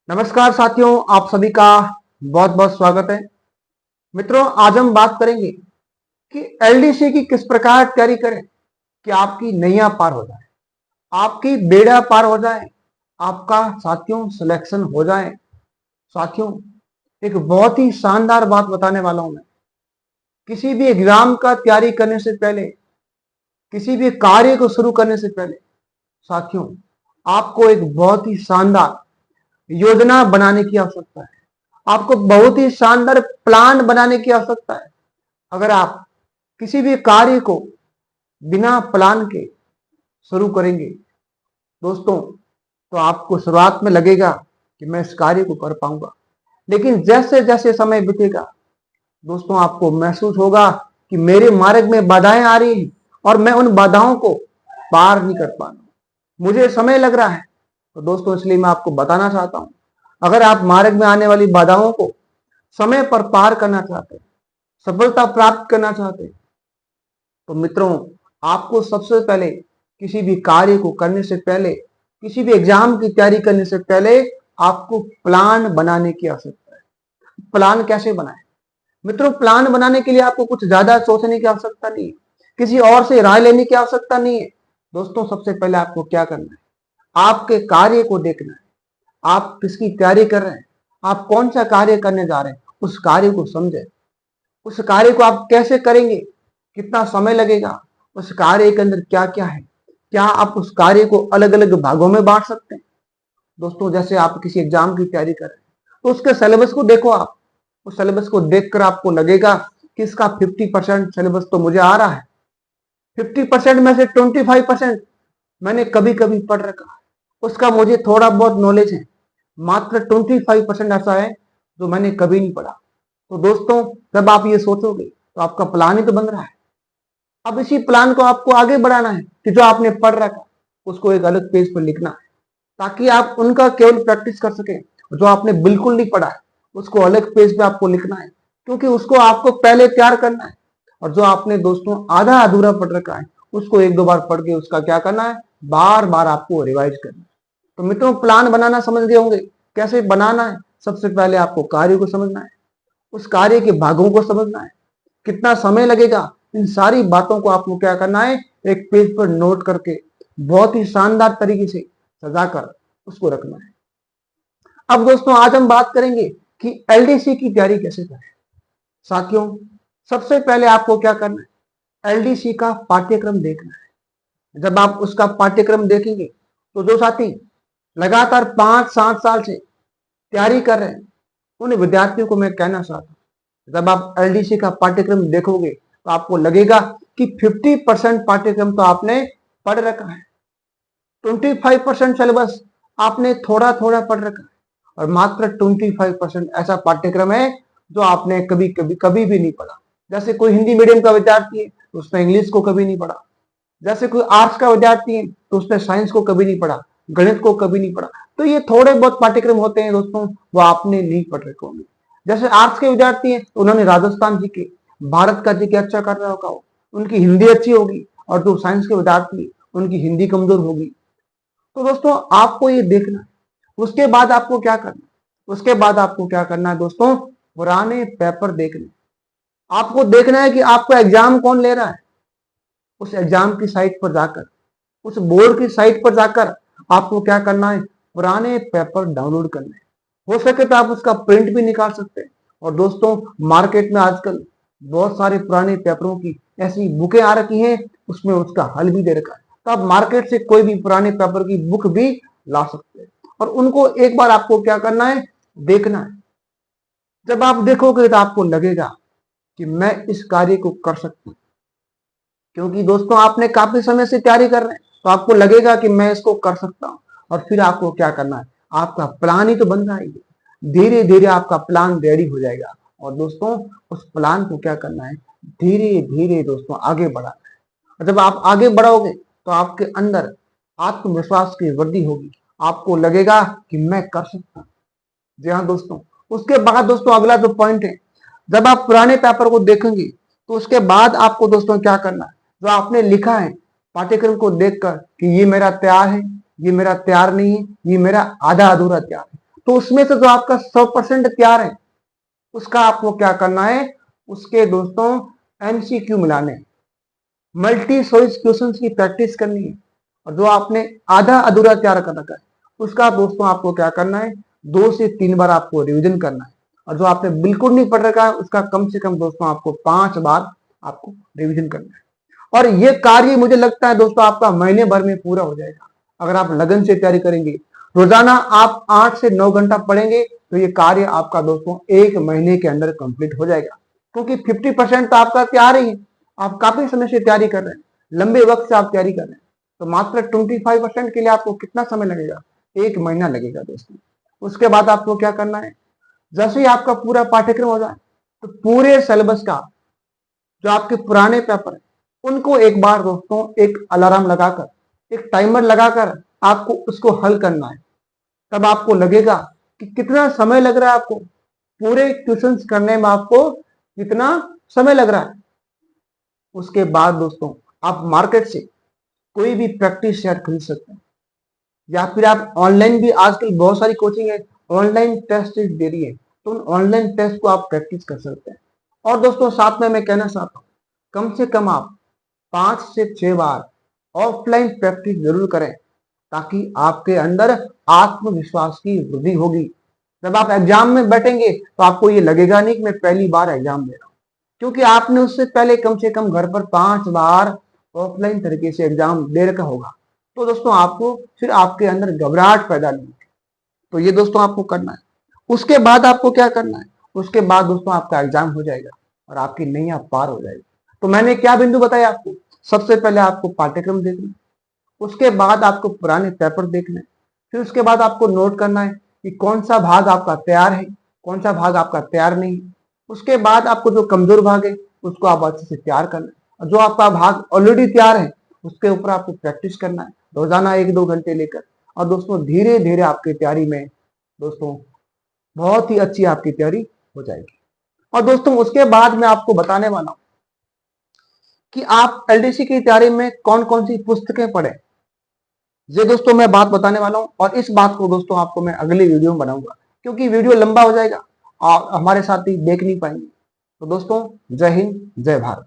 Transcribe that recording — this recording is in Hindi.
नमस्कार साथियों, आप सभी का बहुत बहुत स्वागत है। मित्रों, आज हम बात करेंगे कि एलडीसी की किस प्रकार तैयारी करें कि आपकी नैया पार हो जाए, आपकी बेड़ा पार हो जाए, आपका साथियों सिलेक्शन हो जाए। साथियों, एक बहुत ही शानदार बात बताने वाला हूं मैं। किसी भी एग्जाम का तैयारी करने से पहले, किसी भी कार्य को शुरू करने से पहले साथियों, आपको एक बहुत ही शानदार योजना बनाने की आवश्यकता है। आपको बहुत ही शानदार प्लान बनाने की आवश्यकता है। अगर आप किसी भी कार्य को बिना प्लान के शुरू करेंगे दोस्तों, तो आपको शुरुआत में लगेगा कि मैं इस कार्य को कर पाऊंगा, लेकिन जैसे जैसे समय बीतेगा दोस्तों, आपको महसूस होगा कि मेरे मार्ग में बाधाएं आ रही हैं और मैं उन बाधाओं को पार नहीं कर पा रहा हूं, मुझे समय लग रहा है। तो दोस्तों, इसलिए मैं आपको बताना चाहता हूं, अगर आप मार्ग में आने वाली बाधाओं को समय पर पार करना चाहते हैं, सफलता प्राप्त करना चाहते हैं, तो मित्रों, आपको सबसे पहले किसी भी कार्य को करने से पहले, किसी भी एग्जाम की तैयारी करने से पहले आपको प्लान बनाने की आवश्यकता है। प्लान कैसे बनाएं? मित्रों, प्लान बनाने के लिए आपको कुछ ज्यादा सोचने की आवश्यकता नहीं है, किसी और से राय लेने की आवश्यकता नहीं है। दोस्तों, सबसे पहले आपको क्या करना है? आपके कार्य को देखना है। आप किसकी तैयारी कर रहे हैं, आप कौन सा कार्य करने जा रहे हैं, उस कार्य को समझे। उस कार्य को आप कैसे करेंगे, कितना समय लगेगा, उस कार्य के अंदर क्या क्या है, क्या आप उस कार्य को अलग अलग भागों में बांट सकते हैं। दोस्तों, जैसे आप किसी एग्जाम की तैयारी कर रहे हैं तो उसके सिलेबस को देखो। आप उस सिलेबस को देखकर आपको लगेगा कि इसका 50% सिलेबस तो मुझे आ रहा है, 50% में से 25% मैंने कभी कभी पढ़ रखा है, उसका मुझे थोड़ा बहुत नॉलेज है, मात्र 25% ऐसा है जो मैंने कभी नहीं पढ़ा। तो दोस्तों, जब आप ये सोचोगे तो आपका प्लान ही तो बन रहा है। अब इसी प्लान को आपको आगे बढ़ाना है कि जो आपने पढ़ रखा उसको एक अलग पेज पर लिखना है, ताकि आप उनका केवल प्रैक्टिस कर सकें। जो आपने बिल्कुल नहीं पढ़ा है उसको अलग पेज पे आपको लिखना है, क्योंकि उसको आपको पहले तैयार करना है। और जो आपने दोस्तों आधा अधूरा पढ़ रखा है उसको एक दो बार पढ़ के उसका क्या करना है, बार बार आपको रिवाइज करना है। तो मित्रों, प्लान बनाना समझ गए होंगे कैसे बनाना है। सबसे पहले आपको कार्य को समझना है, उस कार्य के भागों को समझना है, कितना समय लगेगा, इन सारी बातों को आपको क्या करना है, एक पेज पर नोट करके बहुत ही शानदार तरीके से सजाकर उसको रखना है। अब दोस्तों, आज हम बात करेंगे कि एलडीसी की तैयारी कैसे करें। साथियों, सबसे पहले आपको क्या करना है, एलडीसी का पाठ्यक्रम देखना है। जब आप उसका पाठ्यक्रम देखेंगे तो जो साथी लगातार 5-7 साल से तैयारी कर रहे हैं उन विद्यार्थियों को मैं कहना चाहता हूं, जब आप एलडीसी का पाठ्यक्रम देखोगे तो आपको लगेगा कि 50% पाठ्यक्रम तो आपने पढ़ रखा है, 25% सिलेबस आपने थोड़ा थोड़ा पढ़ रखा है, और मात्र 25% ऐसा पाठ्यक्रम है जो आपने कभी कभी कभी भी नहीं पढ़ा। जैसे कोई हिंदी मीडियम का विद्यार्थी है तो उसने इंग्लिश को कभी नहीं पढ़ा, जैसे कोई आर्ट्स का विद्यार्थी है तो उसने साइंस को कभी नहीं पढ़ा, गणित को कभी नहीं पढ़ा। तो ये थोड़े बहुत पाठ्यक्रम होते हैं दोस्तों, वो आपने नहीं पढ़ रखे होंगे। जैसे आर्ट्स के विद्यार्थी हैं तो उन्होंने राजस्थान जी के, भारत का जी के अच्छा कर रहा होगा, उनकी हिंदी अच्छी होगी, और जो साइंस के विद्यार्थी उनकी हिंदी कमजोर होगी। तो दोस्तों, आपको ये देखना है। उसके बाद आपको क्या करना है, उसके बाद आपको क्या करना है दोस्तों, पुराने पेपर देखने। आपको देखना है कि आपको एग्जाम कौन ले रहा है। उस एग्जाम की साइट पर जाकर, उस बोर्ड की साइट पर जाकर आपको क्या करना है, पुराने पेपर डाउनलोड करने हैं। हो सके तो आप उसका प्रिंट भी निकाल सकते हैं। और दोस्तों, मार्केट में आजकल बहुत सारे पुराने पेपरों की ऐसी बुकें आ रखी हैं, उसमें उसका हल भी दे रखा है। तो आप मार्केट से कोई भी पुराने पेपर की बुक भी ला सकते हैं, और उनको एक बार आपको क्या करना है, देखना है। जब आप देखोगे तो आपको लगेगा कि मैं इस कार्य को कर सकता हूं, क्योंकि दोस्तों आपने काफी समय से तैयारी कर रहे हैं, तो आपको लगेगा कि मैं इसको कर सकता हूं। और फिर आपको क्या करना है, आपका प्लान ही तो बन रहा है, धीरे धीरे आपका प्लान रेडी हो जाएगा। और दोस्तों, उस प्लान को क्या करना है, धीरे धीरे दोस्तों आगे बढ़ाना है। और जब आप आगे बढ़ोगे तो आपके अंदर आत्मविश्वास की वृद्धि होगी, आपको लगेगा कि मैं कर सकता हूं। जी हाँ दोस्तों, उसके बाद दोस्तों अगला जो पॉइंट है, जब आप पुराने पेपर को देखेंगे तो उसके बाद आपको दोस्तों क्या करना है, जो आपने लिखा है पाठ्यक्रम को देखकर कि ये मेरा तैयार है, ये मेरा तैयार नहीं है, ये मेरा आधा अधूरा तैयार है, तो उसमें से जो आपका 100% तैयार है उसका आपको क्या करना है, उसके दोस्तों एमसीक्यू मिलाने हैं, मल्टी चॉइस क्वेश्चंस की प्रैक्टिस करनी है। और जो आपने आधा अधूरा तैयार कर रखा है उसका दोस्तों आपको क्या करना है, 2 से 3 बार आपको रिवीजन करना है। और जो आपने बिल्कुल नहीं पढ़ रखा है उसका कम से कम दोस्तों आपको 5 बार आपको रिवीजन करना है। और ये कार्य मुझे लगता है दोस्तों आपका महीने भर में पूरा हो जाएगा अगर आप लगन से तैयारी करेंगे। रोजाना आप 8 से 9 घंटा पढ़ेंगे तो ये कार्य आपका दोस्तों 1 महीने के अंदर कंप्लीट हो जाएगा, क्योंकि 50% तो आपका तैयार ही है। आप काफी समय से तैयारी कर रहे हैं, लंबे वक्त से आप तैयारी कर रहे हैं, तो मात्र 25% के लिए आपको कितना समय लगेगा, 1 महीना लगेगा दोस्तों। उसके बाद आपको क्या करना है, जैसे ही आपका पूरा पाठ्यक्रम हो जाए तो पूरे सिलेबस का जो आपके पुराने पेपर है उनको एक बार दोस्तों एक अलार्म लगाकर, एक टाइमर लगाकर आपको उसको हल करना है। तब आपको लगेगा कि कितना समय लग रहा है आपको पूरे क्वेश्चंस करने में, आपको कितना समय लग रहा है। उसके बाद दोस्तों आप मार्केट से कोई भी प्रैक्टिस सेट खरीद सकते हैं, या फिर आप ऑनलाइन भी, आजकल बहुत सारी कोचिंग है ऑनलाइन टेस्ट दे रही है, तो उन ऑनलाइन टेस्ट को आप प्रैक्टिस कर सकते हैं। और दोस्तों साथ में मैं कहना चाहता हूँ, कम से कम आप 5 से 6 बार ऑफलाइन प्रैक्टिस जरूर करें, ताकि आपके अंदर आत्मविश्वास की वृद्धि होगी। जब आप एग्जाम में बैठेंगे तो आपको ये लगेगा नहीं कि मैं पहली बार एग्जाम दे रहा हूँ, क्योंकि आपने उससे पहले कम से कम घर पर 5 बार ऑफलाइन तरीके से एग्जाम दे रखा होगा। तो दोस्तों आपको फिर आपके अंदर घबराहट पैदा नहीं होगी। तो ये दोस्तों आपको करना है। उसके बाद आपको क्या करना है, उसके बाद दोस्तों आपका एग्जाम हो जाएगा और आपकी नैया पार हो जाएगी। तो मैंने क्या बिंदु बताया आपको, सबसे पहले आपको पाठ्यक्रम देखना, उसके बाद आपको पुराने पेपर देखना है, फिर उसके बाद आपको नोट करना है कि कौन सा भाग आपका तैयार है, कौन सा भाग आपका तैयार नहीं है। उसके बाद आपको जो कमजोर भाग है उसको आप अच्छे से तैयार करना है, और जो आपका भाग ऑलरेडी तैयार है उसके ऊपर आपको प्रैक्टिस करना है रोजाना 1-2 घंटे लेकर। और दोस्तों धीरे धीरे आपकी तैयारी में दोस्तों बहुत ही अच्छी आपकी तैयारी हो जाएगी। और दोस्तों उसके बाद मैं आपको बताने वाला हूं कि आप एलडीसी की तैयारी में कौन कौन सी पुस्तकें पढ़ें। ये दोस्तों मैं बात बताने वाला हूं, और इस बात को दोस्तों आपको मैं अगली वीडियो में बनाऊंगा, क्योंकि वीडियो लंबा हो जाएगा और हमारे साथी देख नहीं पाएंगे। तो दोस्तों जय हिंद, जय भारत।